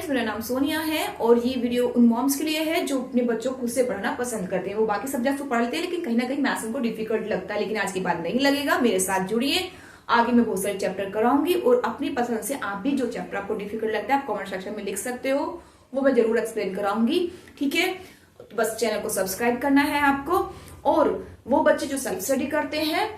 Friends, मेरा नाम सोनिया है और ये वीडियो उन मॉम्स के लिए है जो अपने बच्चों को खुद से पढ़ना पसंद करते हैं। वो बाकी सब्जेक्ट तो पढ़ लेते हैं लेकिन कहीं ना कहीं मैथ्स उनको डिफिकल्ट लगता है, लेकिन आज के बाद नहीं लगेगा। मेरे साथ जुड़िए, आगे मैं बहुत सारे चैप्टर कराऊंगी और अपनी पसंद से आप भी जो चैप्टर आपको डिफिकल्ट लगता है आप कमेंट सेक्शन में लिख सकते हो, वो मैं जरूर एक्सप्लेन कराऊंगी। ठीक है, बस चैनल को सब्सक्राइब करना है आपको। और वो बच्चे जो सेल्फ स्टडी करते हैं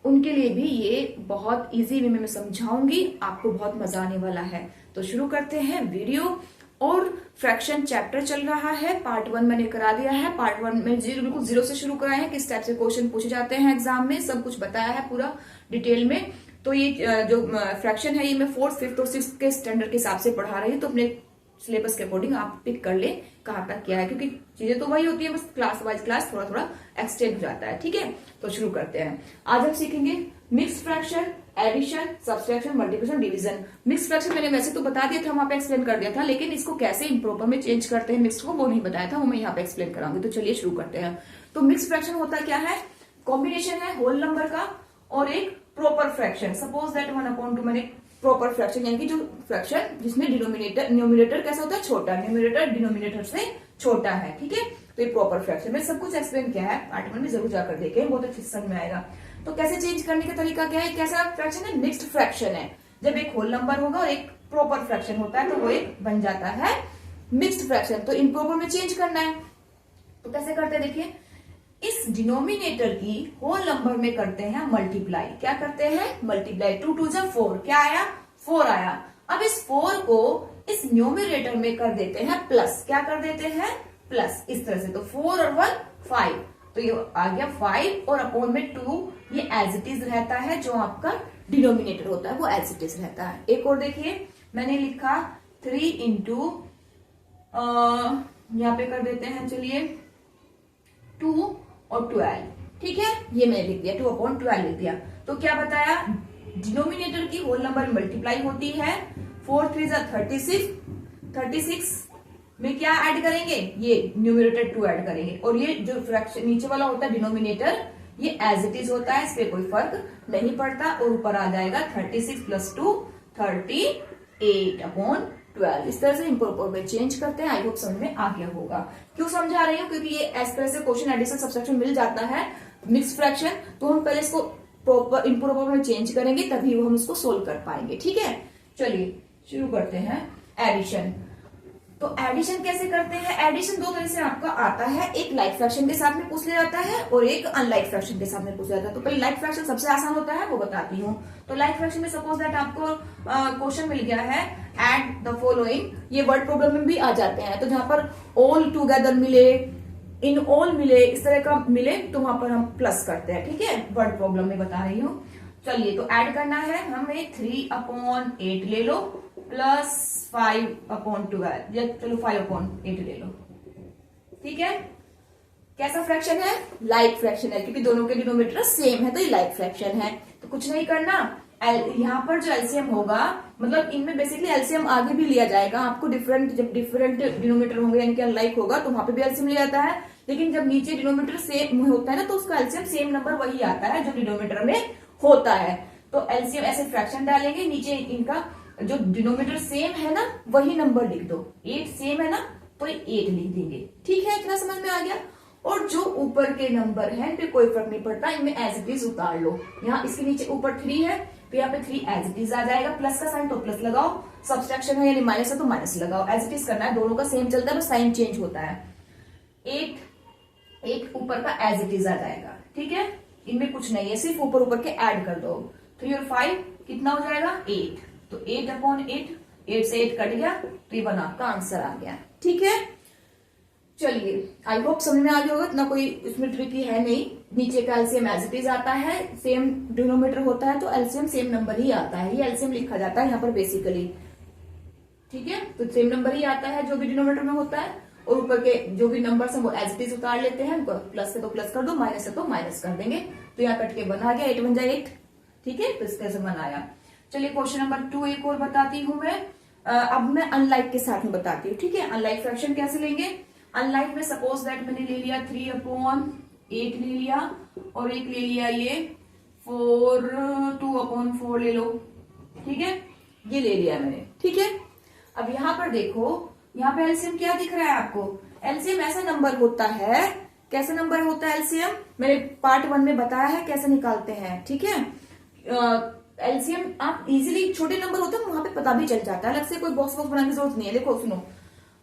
उनके लिए भी ये बहुत इजी वे में मैं समझाऊंगी, आपको बहुत मजा आने वाला है। तो शुरू करते हैं वीडियो। और फ्रैक्शन चैप्टर चल रहा है, पार्ट 1 मैंने करा दिया है। पार्ट 1 में बिल्कुल जीरो से शुरू कराए हैं, किस टाइप से क्वेश्चन पूछे जाते हैं एग्जाम में, सब कुछ बताया है पूरा डिटेल में। तो ये जो फ्रैक्शन है ये मैं 4th, 5th और 6th के स्टैंडर्ड के हिसाब से पढ़ा रही हूँ, तो अपने सिलेबस के अकॉर्डिंग आप पिक कर ले कहाँ तक क्या है, क्योंकि चीजें तो वही होती है, बस क्लास वाइज क्लास थोड़ा थोड़ा एक्सटेंड हो जाता है। ठीक है, तो शुरू करते हैं। आज हम सीखेंगे mix fraction, addition, subtraction, multiplication, division. Mix fraction मैंने वैसे तो बता दिया था, वहां पे एक्सप्लेन कर दिया था, लेकिन इसको कैसे इम्प्रॉपर में चेंज करते हैं मिक्स को वो नहीं बताया था, वो मैं यहाँ पे एक्सप्लेन कराऊंगी। तो चलिए शुरू करते हैं। तो मिक्स फ्रैक्शन होता क्या है? कॉम्बिनेशन है होल नंबर का और एक प्रॉपर फ्रैक्शन। सपोज दैट 1/2 मैंने प्रॉपर फ्रैक्शन, यानी कि जो फ्रैक्शन जिसमें न्यूमिनेटर कैसा होता है? छोटा। न्यूमिनेटर डिनोमिनेटर से छोटा है। ठीक है, तो ये प्रॉपर फ्रैक्शन में सब कुछ एक्सप्लेन किया है, पार्ट 1 में जरूर जाकर देखें, बहुत अच्छे समझ में आएगा। तो कैसे चेंज करने का तरीका क्या है? कैसा फ्रैक्शन है? मिक्स्ड फ्रैक्शन है। जब एक होल नंबर होगा और एक प्रॉपर फ्रैक्शन होता है तो वो एक बन जाता है मिक्स्ड फ्रैक्शन। तो इम्प्रॉपर में चेंज करना है तो कैसे करते हैं? देखिए, इस डिनोमिनेटर की होल नंबर में करते हैं मल्टीप्लाई। क्या करते हैं? मल्टीप्लाई। 2 2 जा 4, क्या आया? 4 आया। अब इस 4 को इस न्यूमिनेटर में कर देते हैं प्लस। क्या कर देते हैं? प्लस। इस तरह से। तो 4 और 1 5, तो ये आ गया 5 और अपॉन में 2, ये एज इट इज रहता है। जो आपका डिनोमिनेटर होता है वो एज इट इज रहता है। एक और देखिए, मैंने लिखा 3 इंटू यहां पे कर देते हैं, चलिए 2 और 12। ठीक है, ये मैंने लिख दिया, 2/12 लिख दिया। तो क्या बताया? डिनोमिनेटर की होल नंबर मल्टीप्लाई होती है। 4 3 जा 36, 36 में क्या ऐड करेंगे? ये न्यूमिनेटर 2 ऐड करेंगे, और ये जो फ्रैक्शन नीचे वाला होता है डिनोमिनेटर, ये एज इट इज होता है, इस पे कोई फर्क नहीं पड़ता। और ऊपर आ जाएगा 36 + 2 38/12। इस तरह से इम्प्रॉपर में चेंज करते हैं। आई होप समझ में आ गया होगा। क्यों समझा रही हूँ? क्योंकि ये इस तरह से क्वेश्चन एडिशन सब्सट्रैक्शन मिल जाता है मिक्स फ्रैक्शन, तो हम पहले इसको प्रॉपर इम्प्रॉपर में चेंज करेंगे तभी वो हम इसको सोल्व कर पाएंगे। ठीक है, चलिए शुरू करते हैं। एडिशन। तो एडिशन कैसे करते हैं? एडिशन दो तरह से आपका आता है, एक लाइक फ्रैक्शन के साथ में पूछ लिया जाता है और एक अनलाइक फ्रैक्शन के साथ में पूछ लिया जाता है। तो पहले लाइक फ्रैक्शन सबसे आसान होता है, वो बताती हूँ। तो लाइक फ्रैक्शन में सपोज दैट आपको क्वेश्चन मिल गया है एड द फॉलोइंग, ये वर्ड प्रॉब्लम में भी आ जाते हैं। तो जहां पर ऑल टुगेदर मिले, इन ऑल मिले, इस तरह का मिले, तो वहां पर हम प्लस करते हैं। ठीक है, वर्ड प्रॉब्लम में बता रही हूँ। चलिए, तो ऐड करना है हमें 3/8 ले लो प्लस 5/12, या चलो 5/8 ले लो। ठीक है, कैसा फ्रैक्शन है? लाइक फ्रैक्शन है, क्योंकि दोनों के डिनोमिनेटर सेम है, तो ये लाइक फ्रैक्शन है। तो कुछ नहीं करना, यहाँ पर जो एलसीएम होगा, मतलब इनमें बेसिकली एलसीएम आगे भी लिया जाएगा आपको। जब डिफरेंट डिनोमिनेटर होंगे यानी कि अनलाइक होगा तो वहां पे भी एलसीएम लिया जाता है, लेकिन जब नीचे डिनोमिनेटर सेम होता है ना तो उसका एलसीएम सेम नंबर वही आता है जो डिनोमिनेटर में होता है। तो एलसीएम ऐसे फ्रैक्शन डालेंगे, नीचे इनका जो डिनोमिनेटर सेम है ना वही नंबर लिख दो। 8 सेम है ना तो 8 लिख देंगे। ठीक है, इतना समझ में आ गया। और जो ऊपर के नंबर है इनपे कोई फर्क नहीं पड़ता, इनमें एज इट इज उतार लो। यहाँ इसके नीचे ऊपर 3 है तो यहाँ पे 3 एज इट इज आ जाएगा। प्लस का साइन तो प्लस लगाओ, सब्सट्रैक्शन है यानी माइनस है तो माइनस लगाओ। एज इट इज करना है, दोनों का सेम चलता है, बस साइन चेंज होता है। 8 ऊपर का एज इट इज आ जाएगा। ठीक है, इनमें कुछ नहीं है, सिर्फ ऊपर ऊपर के ऐड कर दो। 3 और 5 कितना हो जाएगा? 8। तो 8/8, 8 से 8 कट गया, तो ये बना आपका आंसर आ गया। ठीक है, चलिए आई होप समझ में आ गया होगा, इतना कोई इसमें ट्रिकी है नहीं। नीचे का एलसीएम एज इट इज आता है, सेम डिनोमिनेटर होता है तो एलसीएम सेम नंबर ही आता है, ये एलसीएम लिखा जाता है यहाँ पर बेसिकली। ठीक है, तो सेम नंबर ही आता है जो भी डिनोमिनेटर में होता है, और ऊपर के जो भी नंबर है वो एज इट इज उतार लेते हैं। प्लस है तो प्लस कर दो, माइनस है तो माइनस कर देंगे। तो यहाँ कट के बना गया 8 बन जाए 8। ठीक है, तो इस तरह से बनाया। चलिए क्वेश्चन नंबर 2 एक और बताती हूँ मैं। अब मैं अनलाइक के साथ में बताती हूँ। ठीक है, अनलाइक फ्रैक्शन कैसे लेंगे? अनलाइक में सपोज दैट मैंने ले लिया 3/8 ले लिया, और एक ले लिया ये 2/4 ले लो। ठीक है, ये ले लिया मैंने। ठीक है, अब यहाँ पर देखो, यहाँ पे एलसीएम क्या दिख रहा है आपको? एलसीएम ऐसा नंबर होता है, कैसा नंबर होता है एलसीएम? मैंने पार्ट 1 में बताया है कैसे निकालते हैं, ठीक है। एलसीएम आप इजीली, छोटे नंबर होते हैं वहां पे पता भी चल जाता है, अलग से कोई बॉक्स बॉक्स बनाने की जरूरत नहीं है। देखो सुनो,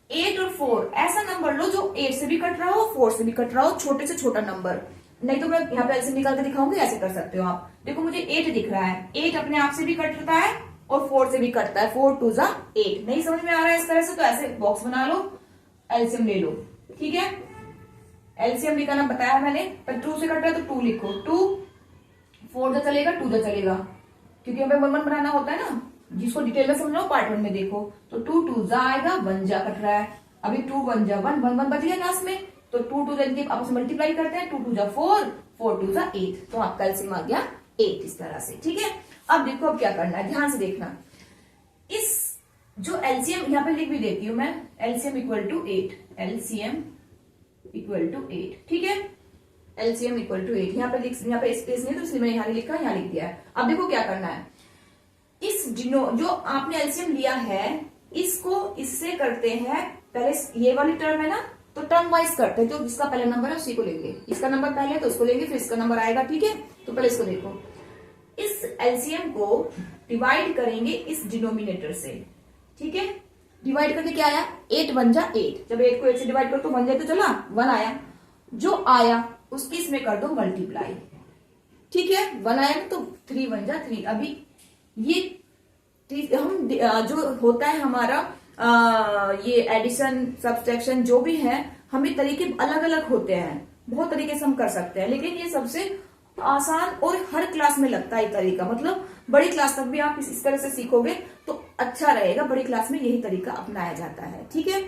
8 और 4 ऐसा नंबर लो जो 8 से भी कट रहा हो, 4 से भी कट रहा हो, छोटे से छोटा नंबर। नहीं तो मैं यहाँ पे एलसीएम निकाल के दिखाऊंगी, ऐसे कर सकते हो आप। देखो मुझे 8 दिख रहा है, 8 अपने आप से भी कटता है और 4 से भी कटता है, 4 2 8। नहीं समझ में आ रहा है इस तरह से, तो ऐसे बॉक्स बना लो, एलसीएम ले लो, ठीक है। एलसीएम निकालना बताया मैंने, पर 2 से कट रहा है तो 2 लिखो, 2 4 जा चलेगा, 2 जा चलेगा, क्योंकि हमें 1 1 बनाना होता है ना। जिसको डिटेल में समझो पार्ट 1 में देखो, तो 2 2 जा आएगा, 1 जा कट रहा है, अभी 2 1 जा 1 1 1 बच गया लास्ट में, तो 2 2 इनके आपस में मल्टीप्लाई करते हैं, 2 2 जा 4 4 2 जा 8, तो आपका एलसीएम आ गया 8 इस तरह से, ठीक है। अब देखो अब क्या करना है, ध्यान से देखना। इस जो एलसीएम यहाँ पे लिख भी देती हूँ मैं, LCM equal to 8, LCM equal to 8, ठीक है। एलसीएम इक्वल टू 8, यहाँ पे स्पेस नहीं तो इसलिए मैं यहाँ लिखा, यहाँ लिख दिया है। अब देखो क्या करना है, इस जो आपने एलसीएम लिया है इसको इससे करते हैं, पहले ये वाली टर्म है ना, तो टर्म वाइज करते हैं, जो जिसका पहला नंबर है उसी को लेंगे, इसका नंबर पहले है तो उसको लेंगे, फिर इसका नंबर आएगा, ठीक है। तो पहले इसको देखो, इस एलसीएम को डिवाइड करेंगे इस डिनोमिनेटर से, ठीक है। डिवाइड करके क्या आया, 8 1 जा 8, जब 8 को 8 से डिवाइड करो तो 1 जाए तो चला 1 आया, जो आया उसकी इसमें कर दो मल्टीप्लाई, ठीक है। 1 आया तो 3 1 जा 3, अभी ये हम जो होता है हमारा ये एडिशन सब्सट्रैक्शन जो भी है, हमें तरीके अलग अलग होते हैं, बहुत तरीके से हम कर सकते हैं, लेकिन ये सबसे आसान और हर क्लास में लगता है ये तरीका, मतलब बड़ी क्लास तक भी आप इस तरह से सीखोगे तो अच्छा रहेगा, बड़ी क्लास में यही तरीका अपनाया जाता है, ठीक है।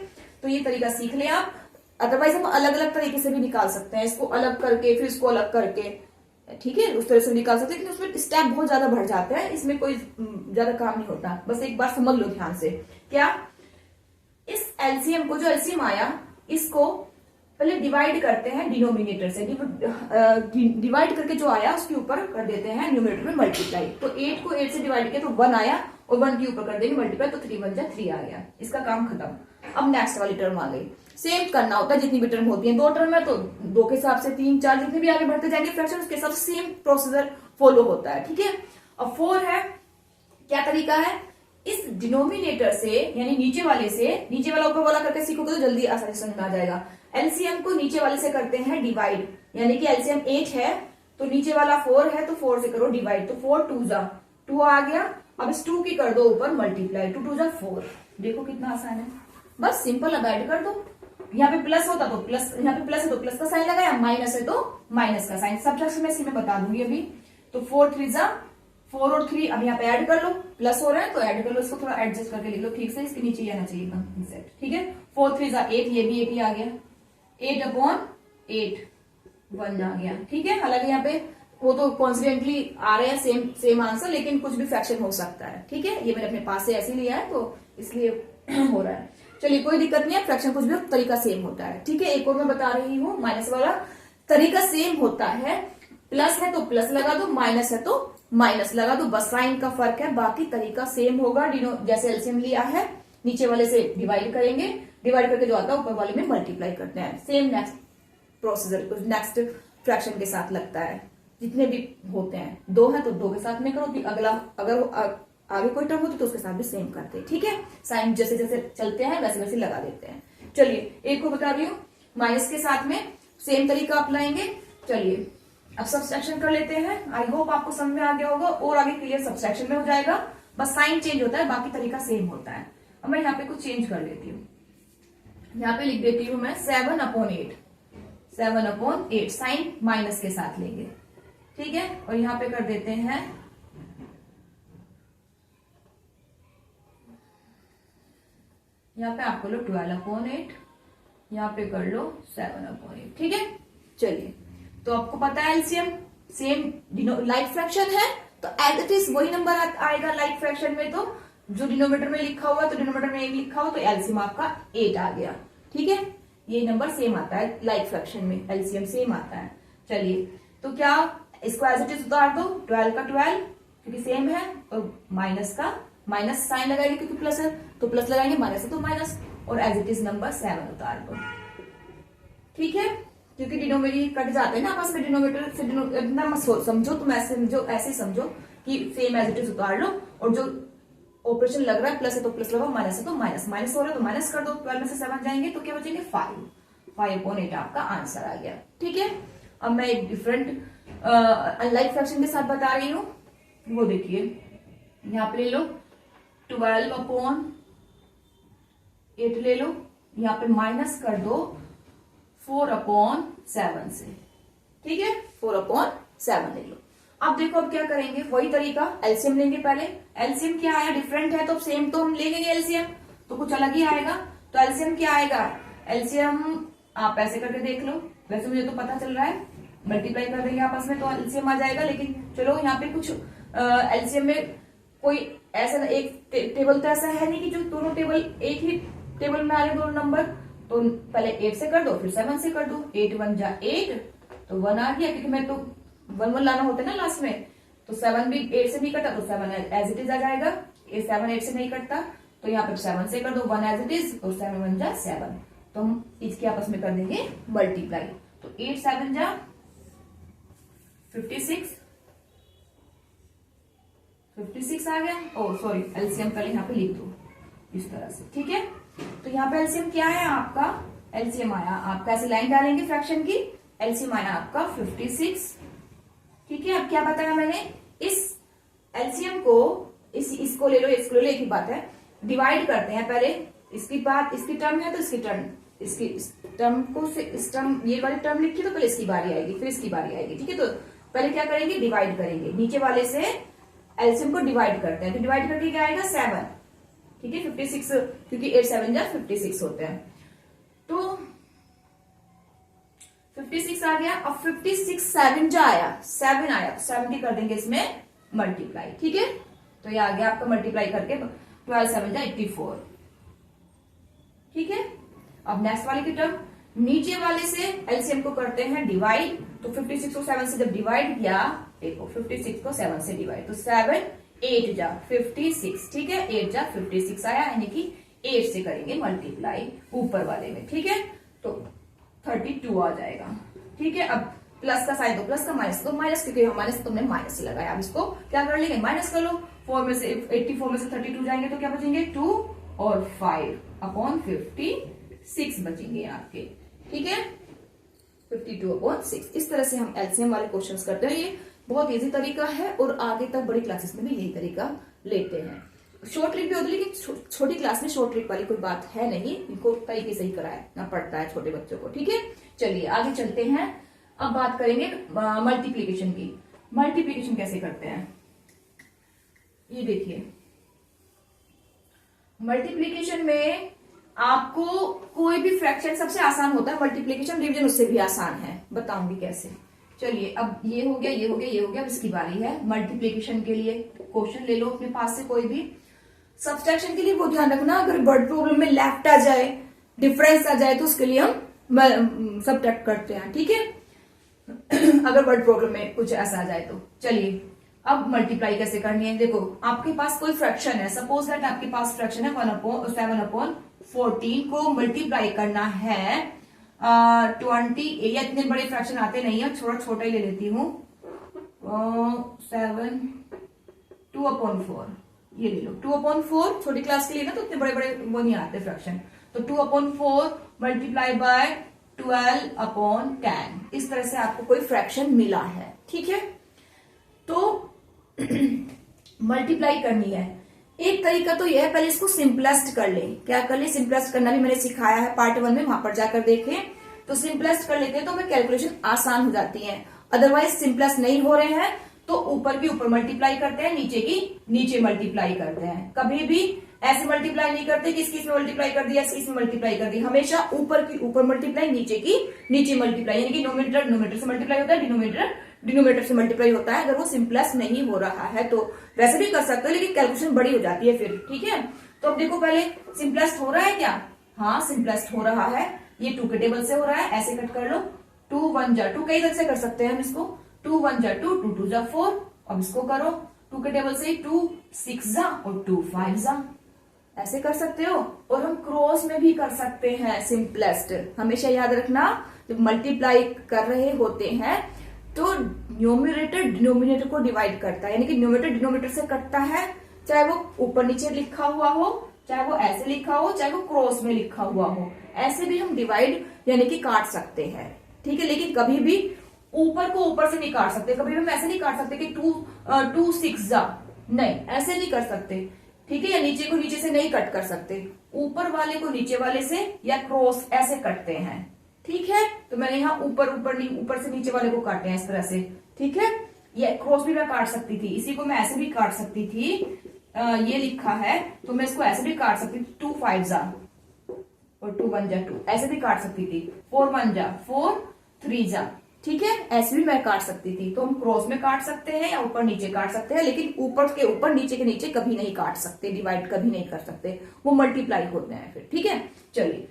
तो ये तरीका सीख ले आप, अदरवाइज हम अलग अलग तरीके से भी निकाल सकते हैं, इसको अलग करके फिर इसको अलग करके, ठीक है, उस तरह से निकाल सकते हैं, लेकिन उसमें स्टेप बहुत ज्यादा बढ़ जाते हैं, इसमें कोई ज्यादा काम नहीं होता, बस एक बार समझ लो ध्यान से। क्या, इस एलसीएम को, जो एलसीएम आया इसको पहले डिवाइड करते हैं डिनोमिनेटर से, डिवाइड करके जो आया उसके ऊपर कर देते हैं न्यूमरेटर में मल्टीप्लाई, तो 8 को 8 से डिवाइड किया तो 1 आया और 1 के ऊपर कर देंगे मल्टीप्लाई, तो 3 1 जा 3 आ गया, इसका काम खत्म। अब नेक्स्ट वाली टर्म आ गई, सेम करना होता है जितनी भी टर्म होती है, 2 टर्म है तो 2 के हिसाब से 3 4 जितने भी आगे बढ़ते जाएंगे फ्रैक्शन, उसके हिसाब से सेम प्रोसीजर फॉलो होता है, ठीक है। अब 4 है, क्या तरीका है, इस डिनोमिनेटर से यानी नीचे वाले से, नीचे वाला ऊपर वाला करके सीखोगे तो जल्दी आसानी समझ में आ जाएगा। एलसीएम को नीचे वाले से करते हैं डिवाइड, यानी कि एलसीएम 8 है तो नीचे वाला 4 है तो 4 से करो डिवाइड, तो 4 2 जा 2 आ गया, अब इस 2 की कर दो ऊपर मल्टीप्लाई, 2 2 जा 4, देखो कितना आसान है, बस सिंपल अब ऐड कर दो। यहाँ पे प्लस होता तो प्लस, यहाँ पे प्लस है तो प्लस का साइन लगाया, माइनस है तो माइनस का साइन, सब्ट्रैक्शन में इसी में बता दूंगी अभी। तो 4 3 जा 4 और 3 अब यहाँ पे ऐड कर लो, प्लस हो रहा है तो ऐड कर लो, इसको थोड़ा एडजस्ट करके लिख लो ठीक से, इसके नीचे आना चाहिए एकदम सेट, ठीक है। 4 3 जा 8, ये भी 8 ही आ गया, 8/8 1 आ गया, ठीक है। हालांकि यहाँ पे वो तो कॉन्सिडेंटली आ रहे हैं सेम आंसर, लेकिन कुछ भी फ्रैक्शन हो सकता है, ठीक है। ये मैंने अपने पास से ऐसे लिया है तो इसलिए हो रहा है, चलिए कोई दिक्कत नहीं है, फ्रैक्शन कुछ भी तरीका सेम होता है, ठीक है। एक और मैं बता रही हूँ, माइनस वाला तरीका सेम होता है, प्लस है तो प्लस लगा दो, माइनस है तो माइनस लगा दो, बस साइन का फर्क है, बाकी तरीका सेम होगा। जैसे एलसीएम लिया है नीचे वाले से डिवाइड करेंगे, डिवाइड करके जो आता है ऊपर वाले में मल्टीप्लाई करते हैं, same next procedure next fraction के साथ लगता है, जितने भी होते हैं, 2 है तो 2 के साथ में करो, अगला अगर आगे कोई टर्म होती तो उसके साथ भी सेम करते हैं, ठीक है। साइन जैसे जैसे चलते हैं वैसे वैसे लगा देते हैं। चलिए एक को बता रही हूँ, माइनस के साथ में सेम तरीका अपनाएंगे। चलिए अब सब्सट्रैक्शन कर लेते हैं, आई होप आपको समझ में आ गया होगा, और आगे क्लियर सब्सट्रैक्शन में हो जाएगा, बस साइन चेंज होता है, बाकी तरीका सेम होता है। अब मैं यहाँ पे कुछ चेंज कर लेती हूँ, यहाँ पे लिख देती हूँ मैं 7/8, 7/8 साइन माइनस के साथ लेंगे, ठीक है। और यहाँ पे कर देते हैं यहाँ पे आपको लो 12/8, यहाँ पे कर लो 7/8, ठीक है। चलिए तो आपको पता है एलसीएम सेम लाइक फ्रैक्शन है तो एज इट इज वही नंबर आएगा लाइक फ्रैक्शन में, तो जो डिनोमिनेटर में लिखा हुआ तो डिनोमिनेटर में 1 लिखा हो तो एलसीएम आपका 8 आ गया, ठीक है। ये नंबर सेम आता है लाइक फ्रैक्शन में, एलसीएम सेम आता है। चलिए तो क्या इसको एज इट इज उतार दो, 12 का 12 क्योंकि सेम है, और माइनस का माइनस साइन लगाएंगे क्योंकि प्लस है, तो प्लस लगाएंगे, माइनस है तो माइनस, और एज इट इज नंबर 7 उतार दो। ठीक है, क्योंकि डिनोमिनेटर कट जाते हैं ना आपस में, डिनोमिनेटर से इतना मत समझो, तुम ऐसे समझो कि सेम एज इट इज उतार लो, और जो ऑपरेशन लग रहा है प्लस है तो प्लस लगाओ, माइनस है तो माइनस, माइनस हो रहा है तो माइनस कर दो, 12 में से 7 जाएंगे तो क्या बचेंगे 5/8 आपका आंसर आ गया। ठीक है, अब मैं एक डिफरेंट अनलाइक फ्रैक्शन के साथ बता रही हूँ, वो देखिए यहाँ पे ले लो 12/8 ले लो, यहाँ पे माइनस कर दो 4/7 से। ठीक है, 4/7 ले लो। अब देखो अब क्या करेंगे, वही तरीका, एलसीएम लेंगे पहले। एलसीएम क्या आया, डिफरेंट है तो सेम तो हम लेंगे एलसीएम, तो कुछ अलग ही आएगा। तो एलसीएम क्या आएगा, एलसीएम आप ऐसे करके देख लो, वैसे मुझे तो पता चल रहा है, मल्टीप्लाई कर देंगे आपस में तो एलसीएम आ जाएगा। लेकिन चलो यहाँ पे कुछ एलसीएम में कोई ऐसा एक टेबल तो ऐसा है नहीं कि जो दोनों टेबल एक ही टेबल में आ रहे दोनों नंबर, तो पहले 8 से कर दो फिर 7 से कर दो, 8 1 जा 8 तो 1 आ गया, क्योंकि मैं तो 1 1 लाना होता है ना लास्ट में, तो 7 भी 8 से नहीं कटा तो 7 एज इट इज आ जाएगा, 7 8 से नहीं कटता तो यहाँ पे 7 से कर दो, 1 एज इट इज, तो 7 1 जा 7, तो हम इसके आपस में कर देंगे मल्टीप्लाई, तो 8 7 जा 56 आ गया। ओ सॉरी, एलसीएम पहले यहाँ पे लिख दो इस तरह से। ठीक है, तो यहाँ पे एलसीएम क्या है आपका, एलसीएम आया आपका, ऐसे लाइन डालेंगे फ्रैक्शन की, एलसीएम आया आपका 56। ठीक है, अब क्या बताया मैंने, इस एलसीएम को इसको ले लो, इसको ले लो, एक ही बात है, डिवाइड करते हैं पहले, इसकी बात इसकी टर्म है तो इसकी टर्म, इसकी टर्म को इस टर्म, ये वाली टर्म लिखी तो पहले इसकी बारी आएगी फिर इसकी बारी आएगी। ठीक है, तो पहले क्या करेंगे, डिवाइड करेंगे, नीचे वाले से एलसीएम को डिवाइड करते हैं, तो डिवाइड करके क्या आएगा 7। ठीक है, 56, क्योंकि 8 7 जा 56 होते हैं, तो 56 आ गया। अब 56 7 जा आया, 7 आया तो 70 कर देंगे इसमें मल्टीप्लाई। ठीक है, तो ये आ गया आपका मल्टीप्लाई करके 12 7 जा 84। ठीक है, अब नेक्स्ट वाले की टर्म, नीचे वाले से एलसीएम को करते हैं डिवाइड, तो 56 को 7 से जब डिवाइड किया, देखो 56 को 7 से डिवाइड, तो 7 8 जा 56। ठीक है, 8 जा 56 आया, यानी कि 8 से करेंगे मल्टीप्लाई ऊपर वाले में। ठीक है, तो 32 आ जाएगा। ठीक है, अब प्लस का साइन दो, प्लस का माइनस दो, माइनस क्योंकि हमारे से तुमने माइनस से लगाया, अब इसको क्या कर लेंगे, माइनस कर लो, 4 में से 84 में से 32 जाएंगे तो क्या बचेंगे 2 और 5/56 बचेंगे आपके। ठीक है, 52/6। इस तरह से हम एलसीएम वाले क्वेश्चंस करते हैं, ये बहुत इजी तरीका है और आगे तक बड़ी क्लासेस में भी यही तरीका लेते हैं। शॉर्ट ट्रिक भी होती है, लेकिन छोटी क्लास में शॉर्ट ट्रिक वाली कोई बात है नहीं, इनको तरीके से ही कराना पड़ता है छोटे बच्चों को। ठीक है, चलिए आगे चलते हैं, अब बात करेंगे मल्टीप्लीकेशन की। मल्टीप्लीकेशन कैसे करते हैं, ये देखिए, मल्टीप्लीकेशन में आपको कोई भी फ्रैक्शन सबसे आसान होता है मल्टीप्लीकेशन, डिवीजन उससे भी आसान है, बताऊंगी कैसे। चलिए, अब ये हो गया, ये हो गया, ये हो गया, अब इसकी बारी है मल्टीप्लीकेशन के लिए। क्वेश्चन ले लो अपने पास से कोई भी। सब्सट्रैक्शन के लिए वो ध्यान रखना, अगर वर्ड प्रॉब्लम में लेफ्ट आ जाए, डिफरेंस आ जाए, तो उसके लिए हम सब्ट्रैक्ट करते हैं। ठीक है, अगर वर्ड प्रॉब्लम में कुछ ऐसा आ जाए तो। चलिए, अब मल्टीप्लाई कैसे करनी है, देखो आपके पास कोई फ्रैक्शन है, सपोज दैट आपके पास फ्रैक्शन है 7/14 को मल्टीप्लाई करना है 20, या इतने बड़े फ्रैक्शन आते नहीं है, थोड़ा छोटा ही ले लेती हूँ, 7 2/4, ये ले लो 2/4, छोटी क्लास के लिए ना तो इतने बड़े बड़े वो नहीं आते फ्रैक्शन, तो 2/4 मल्टीप्लाई बाय 12/10, इस तरह से आपको कोई फ्रैक्शन मिला है। ठीक है, तो मल्टीप्लाई करनी है। एक तरीका तो यह है, पहले इसको सिंपलेस्ट कर ले। क्या कर ले, सिंपलेस्ट करना भी मैंने सिखाया है पार्ट 1 में, वहां पर जाकर देखें, तो सिंपलेस्ट कर लेते हैं तो हमें कैलकुलेशन आसान हो जाती है। अदरवाइज सिंपलेस्ट नहीं हो रहे हैं तो ऊपर की ऊपर मल्टीप्लाई करते हैं, नीचे की नीचे मल्टीप्लाई करते हैं। कभी भी ऐसे मल्टीप्लाई नहीं करते कि इसकी इसमें मल्टीप्लाई कर दिया, इसकी इसमें मल्टीप्लाई कर दी, हमेशा ऊपर की ऊपर मल्टीप्लाई, नीचे की नीचे मल्टीप्लाई, यानी कि नोमिनेटर नोमिनेटर से मल्टीप्लाई होता है, डिनोमिनेटर डिनोमिनेटर से मल्टीप्लाई होता है। अगर वो सिंपलेस्ट नहीं हो रहा है तो वैसे भी कर सकते हो, लेकिन कैलकुलेशन बड़ी हो जाती है फिर। ठीक है, तो अब देखो पहले सिंपलेस्ट हो रहा है क्या, हाँ सिंपलेस्ट हो रहा है, ये 2 के टेबल से हो रहा है, ऐसे कट कर लो, 2 1 जा 2, कई तरह से कर सकते हैं हम इसको, 2 1 जा 2, 2 2 जा 4, अब इसको करो 2 के टेबल से 2 6 जा और 2 5 जा, ऐसे कर सकते हो, और हम क्रॉस में भी कर सकते हैं सिंपलेस्ट। हमेशा याद रखना, जब मल्टीप्लाई कर रहे होते हैं तो न्यूमरेटर डिनोमिनेटर को डिवाइड करता है, यानी कि न्यूमरेटर डिनोमिनेटर से कटता है, चाहे वो ऊपर नीचे लिखा हुआ हो, चाहे वो ऐसे लिखा हो, चाहे वो क्रॉस में लिखा हुआ हो, ऐसे भी हम डिवाइड यानी कि काट सकते हैं। ठीक है, लेकिन कभी भी ऊपर को ऊपर से नहीं काट सकते, कभी भी हम ऐसे नहीं काट सकते कि 2 6 जा, नहीं ऐसे नहीं कर सकते। ठीक है, या नीचे को नीचे से नहीं कट कर सकते, ऊपर वाले को नीचे वाले से या क्रॉस ऐसे कटते हैं। ठीक है, तो मैंने यहाँ ऊपर से नीचे वाले को काटे हैं इस तरह से। ठीक है, ये क्रॉस भी मैं काट सकती थी, इसी को मैं ऐसे भी काट सकती थी, ये लिखा है तो मैं इसको ऐसे भी काट सकती थी, 2 5 जा और 2 1 जा 2, ऐसे भी काट सकती थी, 4 1 जा 4 3 जा। ठीक है, ऐसे भी मैं काट सकती थी। तो हम क्रॉस में काट सकते हैं या ऊपर नीचे काट सकते हैं, लेकिन ऊपर के ऊपर नीचे के नीचे कभी नहीं काट सकते, डिवाइड कभी नहीं कर सकते, वो मल्टीप्लाई होते हैं फिर। ठीक है, चलिए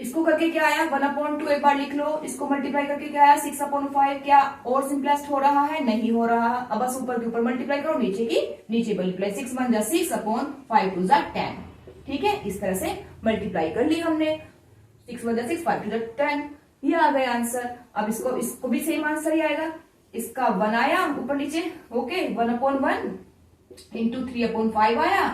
इसको करके क्या आया 1/2, एक बार लिख लो। इसको मल्टीप्लाई करके क्या आया 6/5। क्या और सिंपलेस्ट हो रहा है? नहीं हो रहा। अब बस ऊपर के ऊपर मल्टीप्लाई करो, नीचे की नीचे मल्टीप्लाई, 6 1 जा 6/5 2 जा 10। ठीक है, इस तरह से मल्टीप्लाई कर ली हमने, 6 1 जा 6 5 2 जा 10, ये आ गया आंसर। अब इसको भी सेम आंसर ही आएगा, इसका 1 आया ऊपर नीचे, ओके 1/1 इंटू 3/5 आया,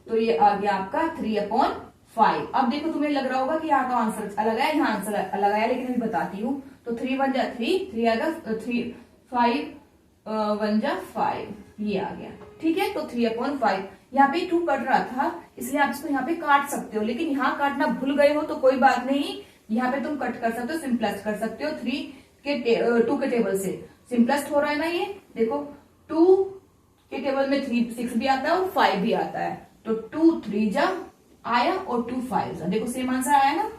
तो ये आ गया आपका 3/5। अब देखो तुम्हें लग रहा होगा कि यहाँ का आंसर अलग है, यहाँ आंसर अलग आया, लेकिन अभी बताती हूँ। तो 3 1 जा 3 आएगा, 3 5 1 जा 5, ये आ गया। ठीक है, तो 3/5। यहाँ पे 2 कट रहा था, इसलिए आप इसको यहाँ पे काट सकते हो, लेकिन यहाँ काटना भूल गए हो तो कोई बात नहीं, यहाँ पे तुम कट कर सकते हो, सिंपलेस्ट कर सकते हो। 2 के टेबल से सिंपलेस्ट हो रहा है ना, ये देखो 2 के टेबल में 3 6 भी आता है और 5 भी आता है, तो 2 3 जा आया और 2 5 जा, देखो सेम आंसर आया ना।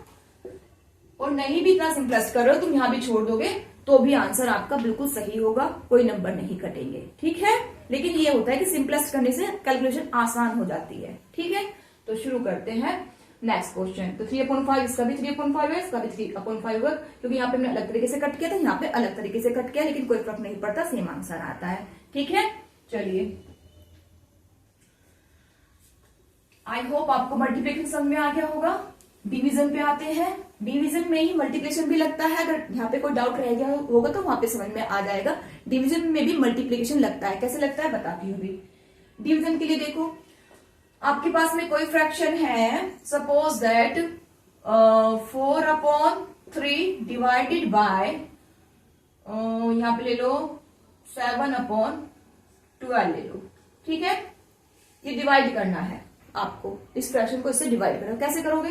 और नहीं भी इतना सिंपलेस्ट कर रहे हो तुम, यहाँ भी छोड़ दोगे तो भी आंसर आपका बिल्कुल सही होगा, कोई नंबर नहीं कटेंगे। ठीक है, लेकिन ये होता है कि सिंपलेस्ट करने से कैलकुलेशन आसान हो जाती है। ठीक है, तो शुरू करते हैं नेक्स्ट क्वेश्चन। तो 3/5, इसका भी 3/5 है, इसका भी 3/5 होगा, क्योंकि यहाँ पे हमने अलग तरीके से कट किया था, यहाँ पे अलग तरीके से कट किया, लेकिन कोई फर्क नहीं पड़ता, सेम आंसर आता है। ठीक है, चलिए आई होप आपको मल्टीप्लिकेशन समझ में आ गया होगा। डिवीजन पे आते हैं, डिवीजन में ही मल्टीप्लिकेशन भी लगता है, अगर यहाँ पे कोई डाउट रह गया होगा तो वहां पे समझ में आ जाएगा। डिवीजन में भी मल्टीप्लिकेशन लगता है, कैसे लगता है बताती हूँ अभी। डिवीजन के लिए देखो, आपके पास में कोई फ्रैक्शन है, सपोज दैट 4/3 डिवाइडेड बाय, यहां पे ले लो 7/12 ले लो। ठीक है, ये डिवाइड करना है आपको, इस फ्रैक्शन को इससे डिवाइड करना। कैसे करोगे?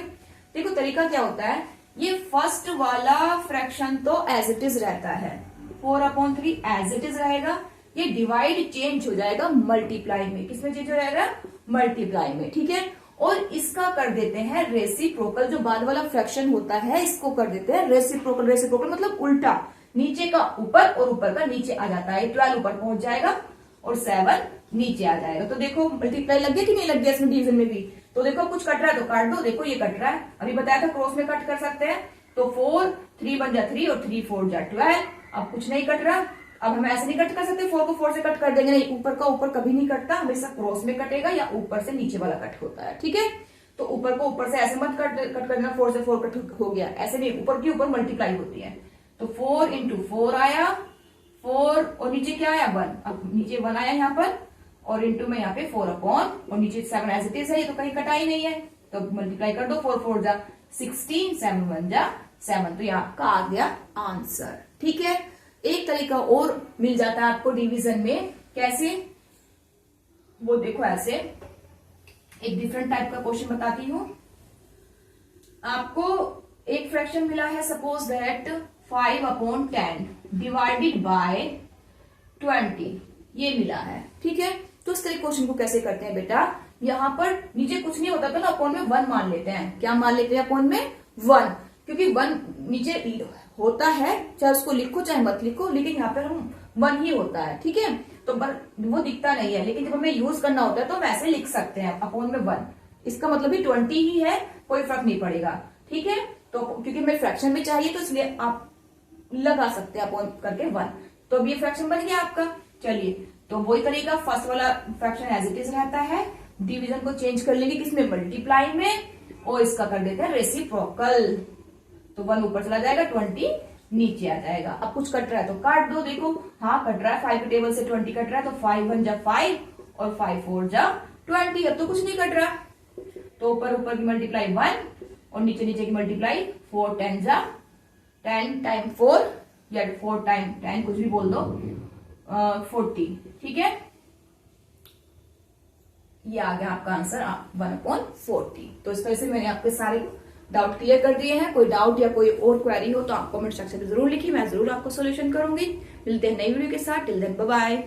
देखो तरीका क्या होता है, ये फर्स्ट वाला फ्रैक्शन तो एज इट इज रहता है, 4/3 एज इट इज रहेगा, ये डिवाइड चेंज हो जाएगा मल्टीप्लाई में। किसमें चेंज हो जाएगा? मल्टीप्लाई में। ठीक है, और इसका कर देते हैं रेसिप्रोकल, जो बाद वाला फ्रैक्शन होता है इसको कर देते हैं रेसिप्रोकल। रेसिप्रोकल मतलब उल्टा, नीचे का ऊपर और ऊपर का नीचे आ जाता है, 12 ऊपर पहुंच जाएगा और 7 नीचे आ जाएगा। तो देखो मल्टीप्लाई लग गया कि नहीं लग गया इसमें डिवीजन में भी। तो देखो कुछ कट रहा है तो काट दो, देखो ये कट रहा है, अभी बताया था क्रॉस में कट कर सकते हैं। तो 4 3 1 जा 3 और 3 4 जा 12, अब कुछ नहीं कट रहा। अब हम ऐसे नहीं कट कर सकते, 4 को 4 से कट कर देंगे, नहीं, ऊपर का ऊपर कभी नहीं कटता, हमेशा क्रॉस में कटेगा या ऊपर से नीचे वाला कट होता है। ठीक है, तो ऊपर को ऊपर से ऐसे मत कट कर देना, 4 से 4 कट हो गया, ऐसे नहीं, ऊपर की ऊपर मल्टीप्लाई होती है। तो 4 × 4 आया 4 और नीचे क्या आया 1, अब नीचे 1 आया यहाँ पर, और इंटू में यहाँ पे 4/, और नीचे 7 एज इट इज है, ये तो कहीं कटा ही नहीं है, तो मल्टीप्लाई कर दो, 4 4 जा 16, 7 1 जा 7, तो यहाँ का आ गया आंसर। ठीक है, एक तरीका और मिल जाता है आपको डिवीजन में, कैसे वो देखो, ऐसे एक डिफरेंट टाइप का क्वेश्चन बताती हूं आपको। एक फ्रैक्शन मिला है, सपोज दैट 5/10 डिवाइडेड बाय 20, ये मिला है। ठीक है, तो इस तरह क्वेश्चन को कैसे करते हैं बेटा, यहां पर नीचे कुछ नहीं होता तो ना अपॉन में 1 मान लेते हैं। क्या मान लेते हैं? अपॉन में 1, क्योंकि 1 नीचे होता है, चाहे उसको लिखो चाहे मत लिखो, लेकिन यहाँ पर हम 1 ही होता है। ठीक है, तो वो दिखता नहीं है, लेकिन जब हमें यूज करना होता है तो हम ऐसे लिख सकते हैं, अपॉन में 1, इसका मतलब भी 20 ही है, कोई फर्क नहीं पड़ेगा। ठीक है, तो क्योंकि हमें फ्रैक्शन में चाहिए तो इसलिए आप लगा सकते हैं अपॉन करके 1, तो अब ये फ्रैक्शन बन गया आपका। चलिए, तो वही तरीका, फर्स्ट वाला फ्रैक्शन एज इट इज रहता है, डिवीजन को चेंज कर लेंगे किसमें, मल्टीप्लाई में, और इसका कर देते हैं रेसिप्रोकल। तो 1 ऊपर चला जाएगा, 20 नीचे आ जाएगा। अब कुछ कट रहा है तो काट दो। देखो हाँ कट रहा है, 5 के टेबल से 20 कट रहा है, तो 5 1 जा 5 और 5 4 जा 20। अब तो कुछ नहीं कट रहा, तो ऊपर ऊपर की मल्टीप्लाई 1 और नीचे नीचे की मल्टीप्लाई 4 10 जा 10 टाइम 4 या 4 टाइम 10 कुछ भी बोल दो, 40। ठीक है, ये आ गया आपका आंसर 1/40। तो इस तरह से मैंने आपके सारे डाउट क्लियर कर दिए हैं। कोई डाउट या कोई और क्वेरी हो तो आप कमेंट सेक्शन में जरूर लिखिए, मैं जरूर आपको सोल्यूशन करूंगी। मिलते हैं नई वीडियो के साथ, टिल देन बाय बाय।